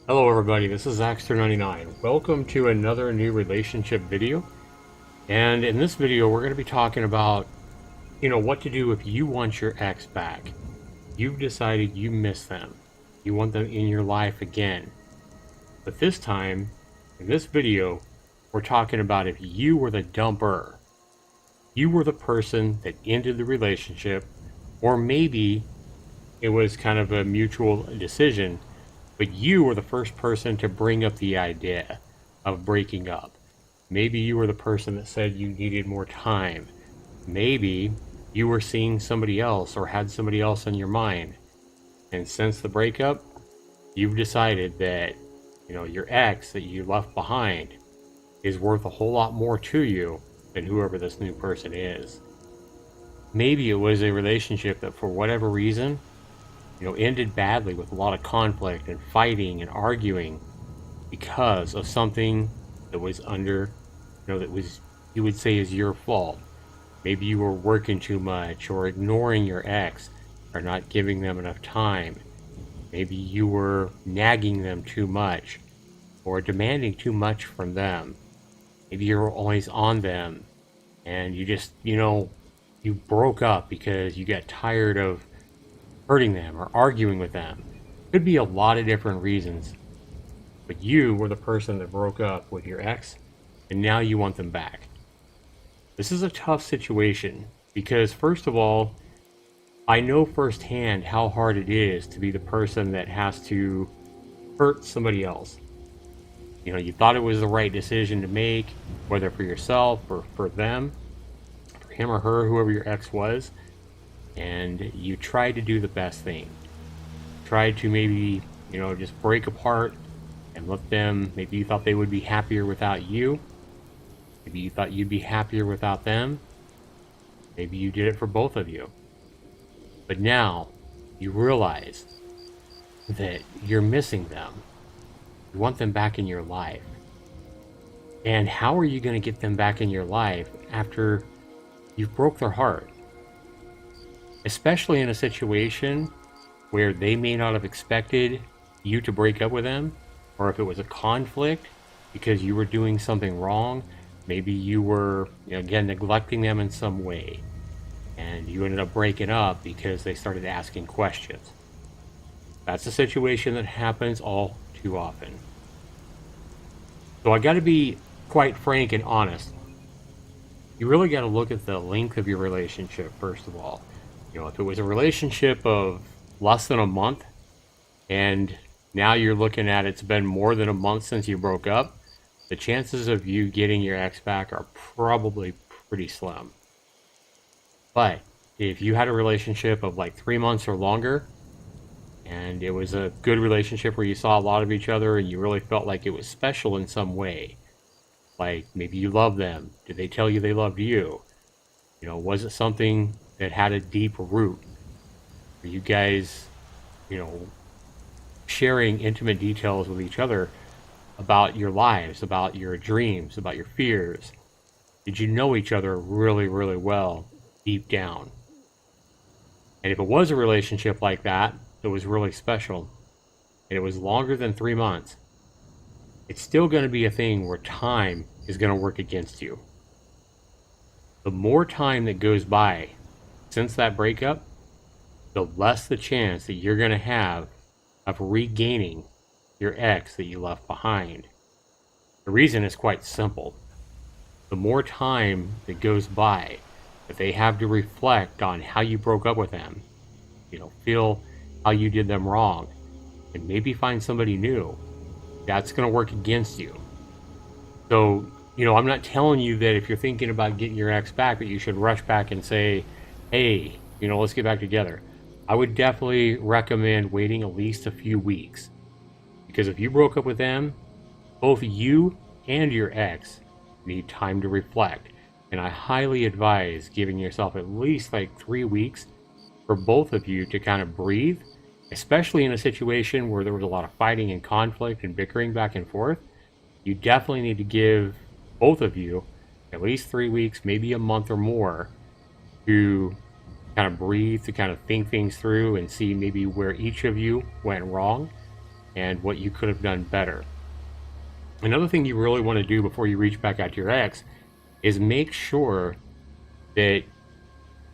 Hello everybody, this is Axter99. Welcome to another new relationship video. And in this video, we're going to be talking about, what to do if you want your ex back. You've decided you miss them. You want them in your life again. But this time, in this video, we're talking about if you were the dumper. You were the person that ended the relationship, or maybe it was kind of a mutual decision, but you were the first person to bring up the idea of breaking up. Maybe you were the person that said you needed more time. Maybe you were seeing somebody else or had somebody else in your mind. And since the breakup, you've decided that, your ex that you left behind is worth a whole lot more to you than whoever this new person is. Maybe it was a relationship that for whatever reason, ended badly with a lot of conflict and fighting and arguing because of something that was that was, you would say, is your fault. Maybe you were working too much or ignoring your ex or not giving them enough time. Maybe you were nagging them too much or demanding too much from them. Maybe you were always on them and you just, you broke up because you got tired of hurting them or arguing with them. Could be a lot of different reasons, but you were the person that broke up with your ex and now you want them back. This is a tough situation because, first of all, I know firsthand how hard it is to be the person that has to hurt somebody else. You thought it was the right decision to make, whether for yourself or for them, for him or her, whoever your ex was, and you tried to do the best thing. Tried to maybe, just break apart and let them, maybe you thought they would be happier without you. Maybe you thought you'd be happier without them. Maybe you did it for both of you. But now you realize that you're missing them. You want them back in your life. And how are you going to get them back in your life after you've broke their heart? Especially in a situation where they may not have expected you to break up with them, or if it was a conflict because you were doing something wrong. Maybe you were, again, neglecting them in some way, and you ended up breaking up because they started asking questions. That's a situation that happens all too often. So I got to be quite frank and honest. You really got to look at the length of your relationship, first of all. If it was a relationship of less than a month, and now you're looking at it's been more than a month since you broke up, the chances of you getting your ex back are probably pretty slim. But if you had a relationship of like 3 months or longer, and it was a good relationship where you saw a lot of each other and you really felt like it was special in some way, like maybe you loved them, did they tell you they loved you? Was it something that had a deep root? Were you guys, sharing intimate details with each other about your lives, about your dreams, about your fears? Did you know each other really, really well deep down? And if it was a relationship like that, that was really special, and it was longer than 3 months, it's still going to be a thing where time is going to work against you. The more time that goes by since that breakup, the less the chance that you're going to have of regaining your ex that you left behind. The reason is quite simple. The more time that goes by that they have to reflect on how you broke up with them, feel how you did them wrong, and maybe find somebody new, that's going to work against you. So, I'm not telling you that if you're thinking about getting your ex back, that you should rush back and say, hey, let's get back together. I would definitely recommend waiting at least a few weeks. Because if you broke up with them, both you and your ex need time to reflect. And I highly advise giving yourself at least like 3 weeks for both of you to kind of breathe, especially in a situation where there was a lot of fighting and conflict and bickering back and forth. You definitely need to give both of you at least 3 weeks, maybe a month or more, to kind of breathe, to kind of think things through and see maybe where each of you went wrong, and what you could have done better. Another thing you really want to do before you reach back out to your ex is make sure that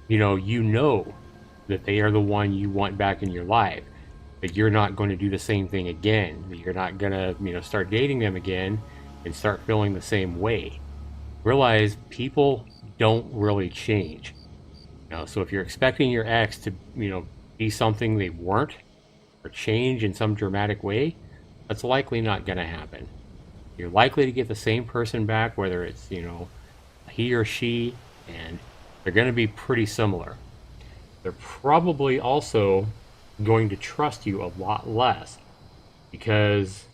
you know that they are the one you want back in your life, that you're not going to do the same thing again, that you're not going to start dating them again and start feeling the same way. Realize people don't really change. So if you're expecting your ex to be something they weren't or change in some dramatic way, that's likely not going to happen. You're likely to get the same person back, whether it's he or she, and they're going to be pretty similar. They're probably also going to trust you a lot less, because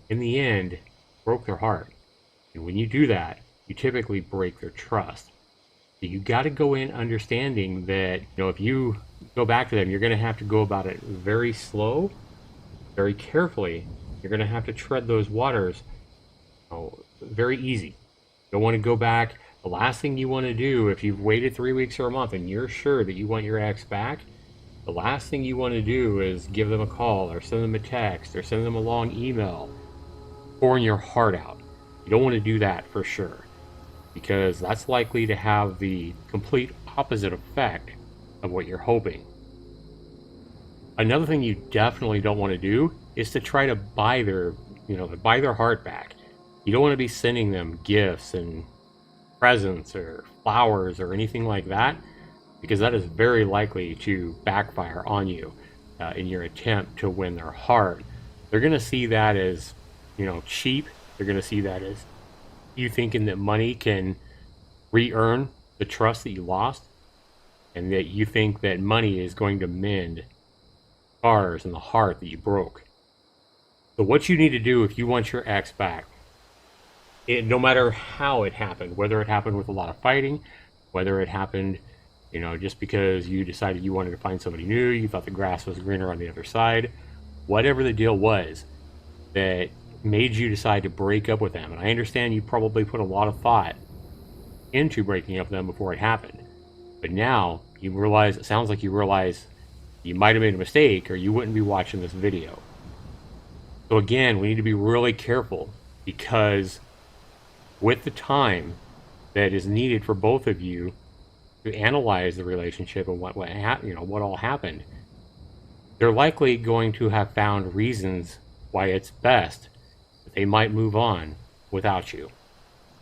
in the end, you broke their heart. And when you do that, you typically break their trust. So you got to go in understanding that if you go back to them, you're going to have to go about it very slow, very carefully. You're going to have to tread those waters very easy. You don't want to go back. The last thing you want to do, if you've waited 3 weeks or a month and you're sure that you want your ex back, the last thing you want to do is give them a call or send them a text or send them a long email pouring your heart out. You don't want to do that for sure, because that's likely to have the complete opposite effect of what you're hoping. Another thing you definitely don't want to do is to try to buy their heart back. You don't want to be sending them gifts and presents or flowers or anything like that, because that is very likely to backfire on you in your attempt to win their heart. They're going to see that as cheap. They're going to see that as you thinking that money can re-earn the trust that you lost, and that you think that money is going to mend scars and the heart that you broke. So what you need to do if you want your ex back, no matter how it happened, whether it happened with a lot of fighting, whether it happened just because you decided you wanted to find somebody new, you thought the grass was greener on the other side, whatever the deal was that made you decide to break up with them. And I understand you probably put a lot of thought into breaking up with them before it happened, but now you realize, it sounds like you realize you might have made a mistake, or you wouldn't be watching this video. So again, we need to be really careful, because with the time that is needed for both of you to analyze the relationship and what all happened, they're likely going to have found reasons why it's best that they might move on without you.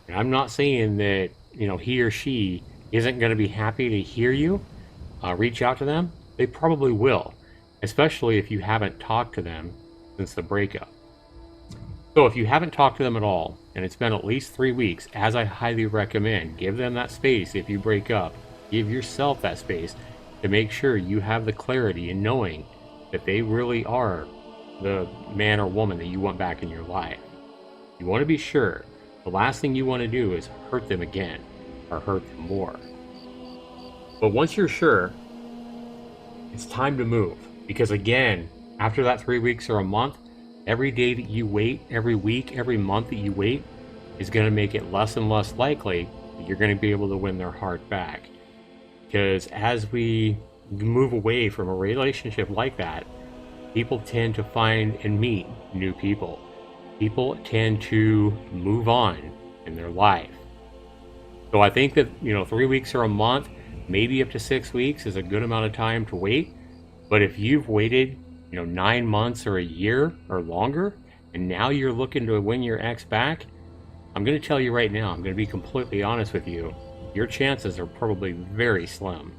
And I'm not saying that he or she isn't going to be happy to hear you reach out to them. They probably will, especially if you haven't talked to them since the breakup. So if you haven't talked to them at all, and it's been at least 3 weeks, as I highly recommend, give them that space. If you break up, give yourself that space to make sure you have the clarity in knowing that they really are the man or woman that you want back in your life. You want to be sure. The last thing you want to do is hurt them again, or hurt them more. But once you're sure, it's time to move. Because again, after that 3 weeks or a month, every day that you wait, every week, every month that you wait is going to make it less and less likely that you're going to be able to win their heart back. Because as we move away from a relationship like that, people tend to find and meet new people. People tend to move on in their life. So I think that 3 weeks or a month, maybe up to 6 weeks, is a good amount of time to wait. But if you've waited 9 months or a year or longer, and now you're looking to win your ex back, I'm going to tell you right now, I'm going to be completely honest with you, your chances are probably very slim.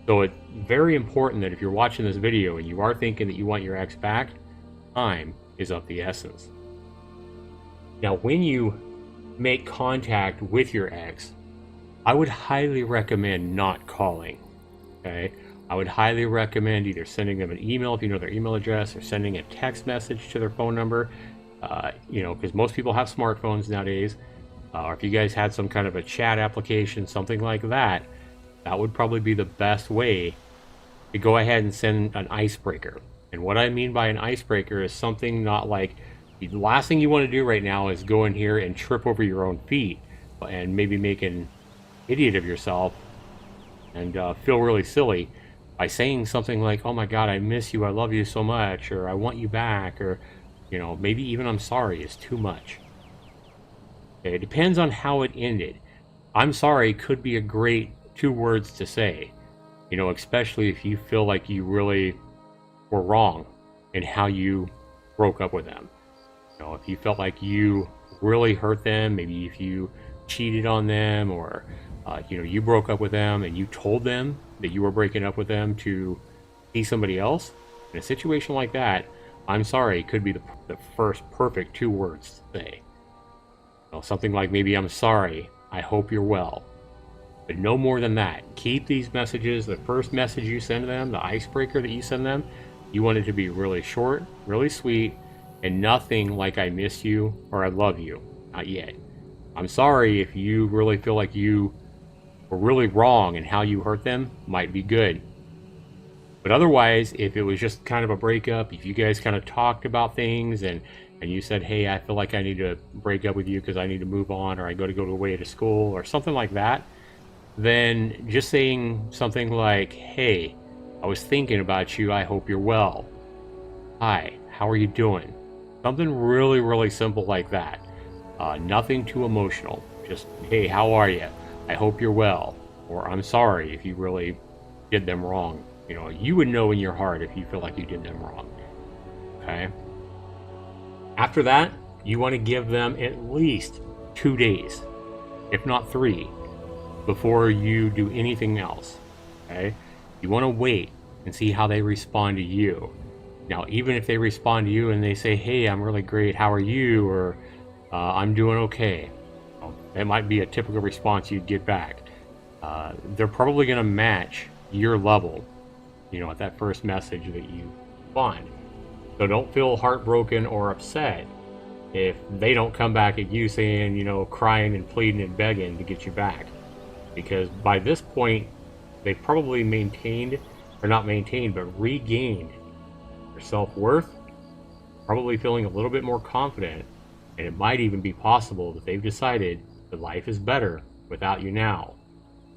So it's very important that if you're watching this video and you are thinking that you want your ex back, time is of the essence. Now, when you make contact with your ex, I would highly recommend not calling, okay? I would highly recommend either sending them an email if you know their email address, or sending a text message to their phone number, because most people have smartphones nowadays. Or if you guys had some kind of a chat application, something like that, that would probably be the best way to go ahead and send an icebreaker. And what I mean by an icebreaker is something not like, the last thing you want to do right now is go in here and trip over your own feet and maybe make an idiot of yourself and feel really silly by saying something like, oh my God, I miss you, I love you so much, or I want you back, or You know, maybe even I'm sorry is too much. Okay, it depends on how it ended. I'm sorry could be a great 2 words to say, you know, especially if you feel like you really were wrong in how you broke up with them. You know, if you felt like you really hurt them, maybe if you cheated on them, or you know, you broke up with them and you told them that you were breaking up with them to see somebody else. In a situation like that, I'm sorry could be the first perfect 2 words to say. You know, something like maybe, I'm sorry, I hope you're well. But no more than that. Keep these messages, the first message you send them, the icebreaker that you send them, you want it to be really short, really sweet, and nothing like I miss you or I love you. Not yet. I'm sorry if you really feel like you were really wrong and how you hurt them might be good. But otherwise, if it was just kind of a breakup, if you guys kind of talked about things and you said, hey, I feel like I need to break up with you because I need to move on, or I go away to school or something like that, then just saying something like, hey, I was thinking about you, I hope you're well. Hi, how are you doing? Something really, really simple like that. Nothing too emotional. Just, hey, how are you? I hope you're well. Or I'm sorry if you really did them wrong. You know, you would know in your heart if you feel like you did them wrong. Okay? After that, you want to give them at least 2 days, if not 3, before you do anything else. Okay? You want to wait and see how they respond to you. Now, even if they respond to you and they say, hey, I'm really great, how are you? Or I'm doing okay. Well, that might be a typical response you'd get back. They're probably going to match your level, you know, at that first message that you respond. So don't feel heartbroken or upset if they don't come back at you saying, you know, crying and pleading and begging to get you back. Because by this point, they've probably maintained, or not maintained, but regained their self-worth, probably feeling a little bit more confident, and it might even be possible that they've decided that life is better without you now.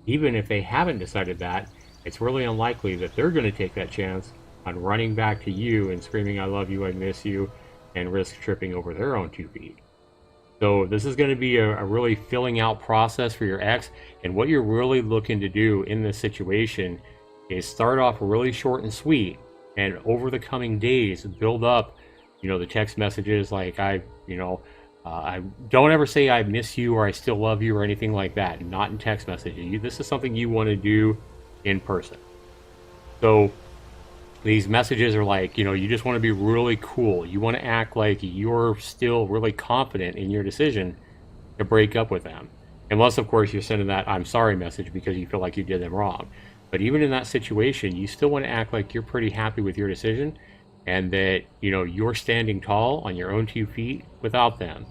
Even if they haven't decided that, it's really unlikely that they're going to take that chance on running back to you and screaming, I love you, I miss you, and risk tripping over their own 2 feet. So this is going to be a really filling out process for your ex, and what you're really looking to do in this situation is start off really short and sweet, and over the coming days build up, you know, the text messages like, I don't ever say I miss you or I still love you or anything like that. Not in text messages. This is something you want to do in person. So these messages are like, you know, you just want to be really cool. You want to act like you're still really confident in your decision to break up with them. Unless, of course, you're sending that I'm sorry message because you feel like you did them wrong. But even in that situation, you still want to act like you're pretty happy with your decision and that, you know, you're standing tall on your own 2 feet without them.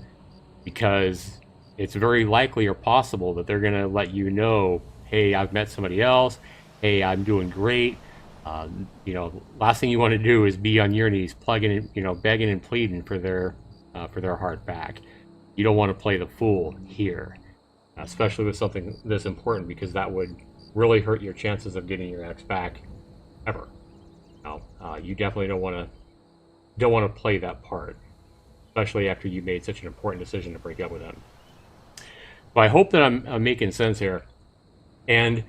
Because it's very likely or possible that they're going to let you know, hey, I've met somebody else. Hey, I'm doing great. You know, last thing you want to do is be on your knees, plugging in, you know, begging and pleading for their heart back. You don't want to play the fool here, especially with something this important, because that would really hurt your chances of getting your ex back ever. No, you definitely don't want to play that part, especially after you made such an important decision to break up with them. But I hope that I'm making sense here. And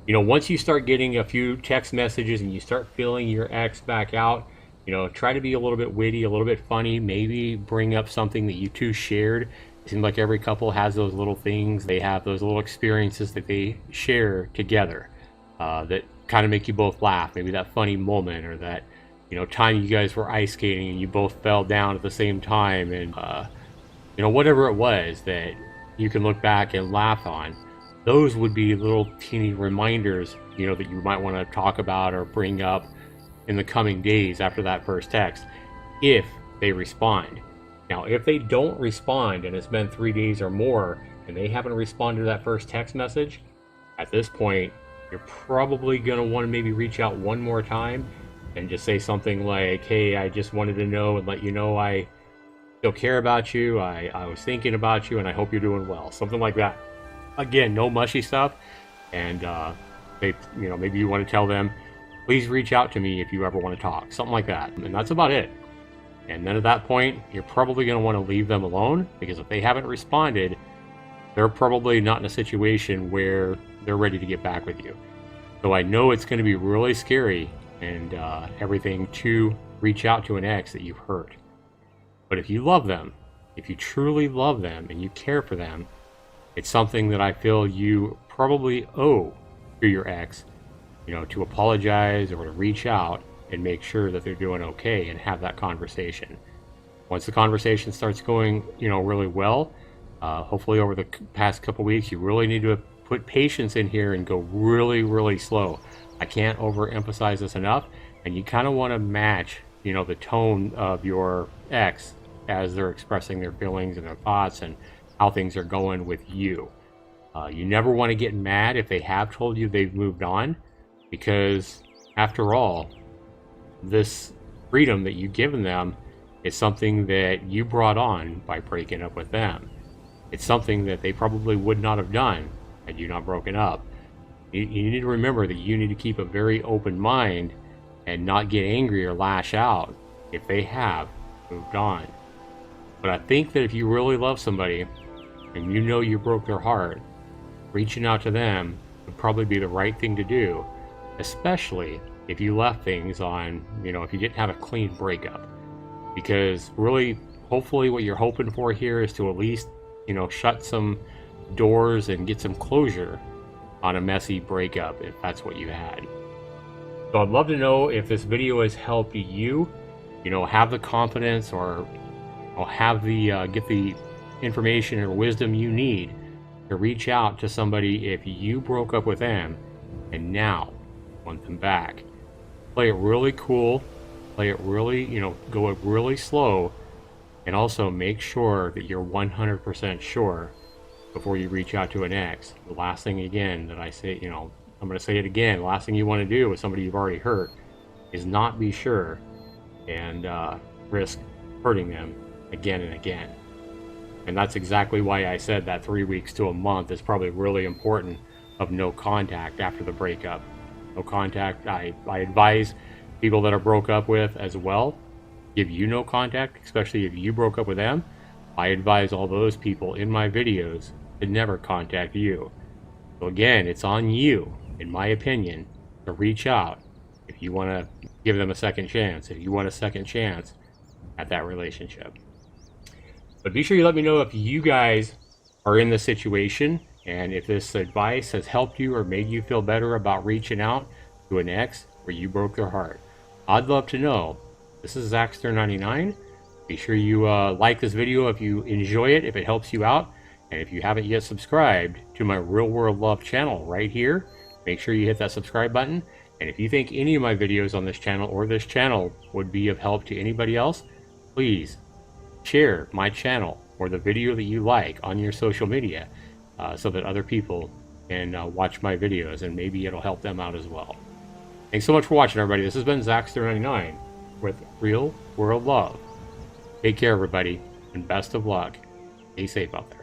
you know, once you start getting a few text messages and you start feeling your ex back out, you know, try to be a little bit witty, a little bit funny, maybe bring up something that you two shared. It seems like every couple has those little things. They have those little experiences that they share together that kind of make you both laugh. Maybe that funny moment, or that, you know, time you guys were ice skating and you both fell down at the same time, and you know, whatever it was that you can look back and laugh on. Those would be little teeny reminders, you know, that you might want to talk about or bring up in the coming days after that first text, if they respond. Now, if they don't respond and it's been 3 days or more and they haven't responded to that first text message, at this point, you're probably going to want to maybe reach out one more time and just say something like, hey, I just wanted to know and let you know I still care about you. I was thinking about you and I hope you're doing well. Something like that. Again, no mushy stuff, and they, you know, maybe you want to tell them, please reach out to me if you ever want to talk, something like that, and that's about it. And then at that point, you're probably going to want to leave them alone, because if they haven't responded, they're probably not in a situation where they're ready to get back with you. So I know it's going to be really scary and everything to reach out to an ex that you've hurt. But if you love them, if you truly love them and you care for them, it's something that I feel you probably owe to your ex, you know, to apologize or to reach out and make sure that they're doing okay and have that conversation. Once the conversation starts going, you know, really well, hopefully over the past couple weeks, you really need to put patience in here and go really, really slow. I can't overemphasize this enough. And you kind of want to match, you know, the tone of your ex as they're expressing their feelings and their thoughts and how things are going with you. You never want to get mad if they have told you they've moved on, because after all, this freedom that you've given them is something that you brought on by breaking up with them. It's something that they probably would not have done had you not broken up. You need to remember that you need to keep a very open mind and not get angry or lash out if they have moved on. But I think that if you really love somebody and you know you broke their heart, reaching out to them would probably be the right thing to do, especially if you left things on, you know, if you didn't have a clean breakup. Because really, hopefully what you're hoping for here is to at least, you know, shut some doors and get some closure on a messy breakup if that's what you had. So I'd love to know if this video has helped you, you know, have the confidence or have the get the information or wisdom you need to reach out to somebody if you broke up with them and now want them back. Play it really cool, play it really, you know, go it really slow, and also make sure that you're 100% sure before you reach out to an ex. The last thing, again, that I say, you know, I'm going to say it again, the last thing you want to do with somebody you've already hurt is not be sure and risk hurting them again and again. And that's exactly why I said that 3 weeks to a month is probably really important of no contact after the breakup. No contact, I advise people that are broke up with as well, give you no contact, especially if you broke up with them. I advise all those people in my videos to never contact you. So again, it's on you, in my opinion, to reach out if you want to give them a second chance, if you want a second chance at that relationship. But be sure you let me know if you guys are in this situation and if this advice has helped you or made you feel better about reaching out to an ex where you broke their heart. I'd love to know. This is Zaxter99. Be sure you like this video if you enjoy it, if it helps you out. And if you haven't yet subscribed to my Real World Love channel right here, make sure you hit that subscribe button. And if you think any of my videos on this channel or this channel would be of help to anybody else, please share my channel or the video that you like on your social media so that other people can watch my videos and maybe it'll help them out as well. Thanks so much for watching, everybody. This has been Zaxter99 with Real World Love. Take care, everybody, and best of luck. Stay safe out there.